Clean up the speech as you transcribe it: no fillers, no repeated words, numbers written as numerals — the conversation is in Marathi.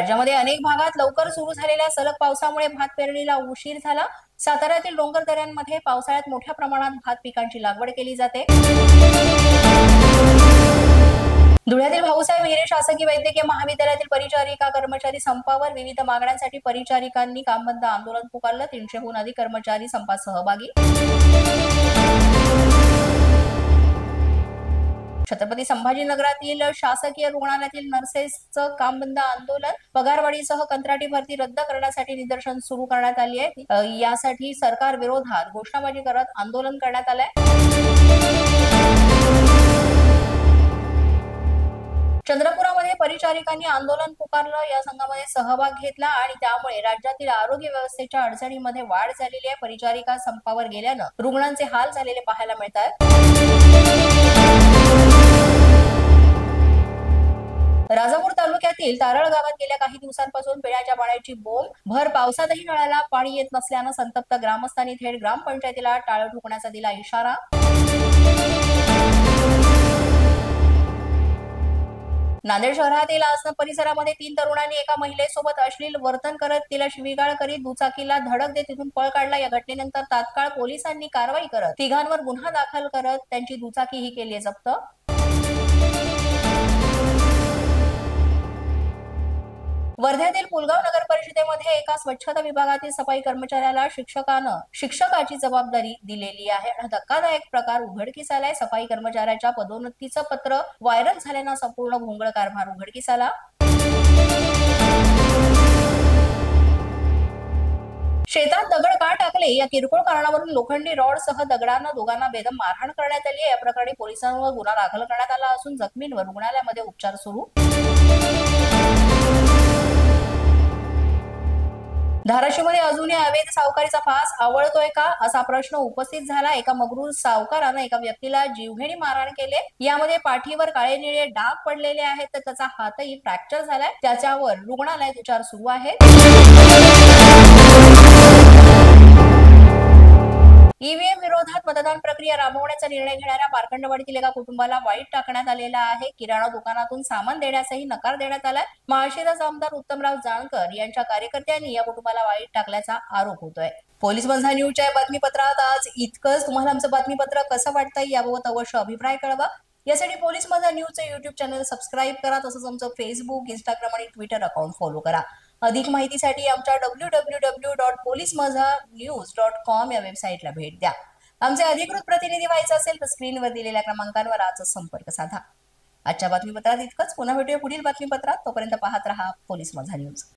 राज्यामध्ये अनेक भागात लवकर सुरू झालेल्या सलग पावसामुळे भात पेरणीला उशीर झाला। साताऱ्यातील डोंगर दऱ्यांमध्ये पावसाळ्यात मोठ्या प्रमाणात भात पिकांची लागवड केली जाते। धुळ्यातील भाऊसाहेब हिरे शासकीय वैद्यकीय महाविद्यालयातील परिचारिका कर्मचारी संपावर। विविध मागण्यांसाठी परिचारिकांनी कामबंद आंदोलन पुकारलं। 300हून अधिक कर्मचारी संपात सहभागी। छत्रपती संभाजीनगरातील शासकीय रुग्णालयातील नर्सेसचं कामबंद आंदोलन। पगारवाढीसह कंत्राटी भरती रद्द करण्यासाठी निदर्शन सुरू करण्यात आली आहे। यासाठी सरकार विरोधात घोषणाबाजी करत आंदोलन करण्यात आलंय। चंद्रपुरामध्ये परिचारिकांनी आंदोलन पुकारलं। या संघामध्ये सहभाग घेतला आणि त्यामुळे राज्यातील आरोग्य व्यवस्थेच्या अडचणींमध्ये वाढ झालेली आहे। परिचारिका संपावर गेल्यानं रुग्णांचे हाल झालेले पाहायला मिळतात। राजापूर तालुक्यातील तारळ गावात गेल्या काही दिवसांपासून पिण्याच्या पाण्याची बोंब। भर पावसातही नळाला पाणी येत नसल्यानं संतप्त ग्रामस्थांनी थेट ग्रामपंचायतीला टाळं ठोकण्याचा दिला इशारा। नांदेड शहरातील आसना परिसरामध्ये 3 तरुणांनी एका महिलेसोबत अश्लील वर्तन करत तिला शिवीगाळ करीत दुचाकीला धडक देत तिथून पळ काढला। या घटनेनंतर तात्काळ पोलिसांनी कारवाई करत तिघांवर गुन्हा दाखल करत त्यांची दुचाकीही केली जप्त। वर्ध्यातील पुलगाव नगर परिषदेमध्ये एका स्वच्छता विभागातील सफाई कर्मचाऱ्याला शिक्षकाची जबाबदारी दिलेली आहे। धक्कादायक प्रकार उघडकीस आलाय। सफाई कर्मचाऱ्याच्या पदोन्नतीचं पत्र व्हायरल झाल्यानं संपूर्ण भोंगळ कारभार उघडकीस आला। शेतात दगड का टाकले या किरकोळ कारणावरून लोखंडी रॉड सह दगडानं दोघांना बेदम मारहाण करण्यात आली आहे। या प्रकरणी पोलिसांवर गुन्हा दाखल करण्यात आला असून जखमींवर रुग्णालयामध्ये उपचार सुरू। धाराशिवमध्ये अजूनही अवैध सावकारीचा फास आवळतोय का असा प्रश्न उपस्थित झाला। एका मगरूर सावकारानं एका व्यक्तीला जीवघेणी मारहाण केले। यामध्ये पाठीवर काळे निळे डाग पडलेले आहेत तर त्याचा हातही फ्रॅक्चर झालाय। त्याच्यावर रुग्णालयात उपचार सुरू आहेत। ईव्हीएम विरोधात मतदान प्रक्रिया राबवण्याचा निर्णय घेणाऱ्या मार्कंडवाडीतील एका कुटुंबाला वाईट टाकण्यात आलेला आहे। किराणा दुकानातून सामान देण्यासही नकार देण्यात आलाय। महाशिराज आमदार उत्तमराव जानकर यांच्या कार्यकर्त्यांनी या कुटुंबाला वाईट टाकल्याचा आरोप होतोय। पोलीस माझा न्यूजच्या या बातमीपत्रात आज इतकंच। तुम्हाला आमचं बातमीपत्र कसं वाटतंय याबाबत अवश्य अभिप्राय कळवा। यासाठी पोलीस माझा न्यूजचं YouTube चॅनल सबस्क्राईब करा। तसंच आमचं फेसबुक, इंस्टाग्राम आणि ट्विटर अकाउंट फॉलो करा। अधिक माहितीसाठी आमच्या www.policemazhanews.com या वेबसाईटला भेट द्या। आमचे अधिकृत प्रतिनिधी व्हायचे असेल तर स्क्रीनवर दिलेल्या क्रमांकांवर आजच संपर्क साधा। आजच्या बातमीपत्रात इतकंच। पुन्हा भेटूया पुढील बातमीपत्रात। तोपर्यंत पाहत रहा पोलीस माझा न्यूज।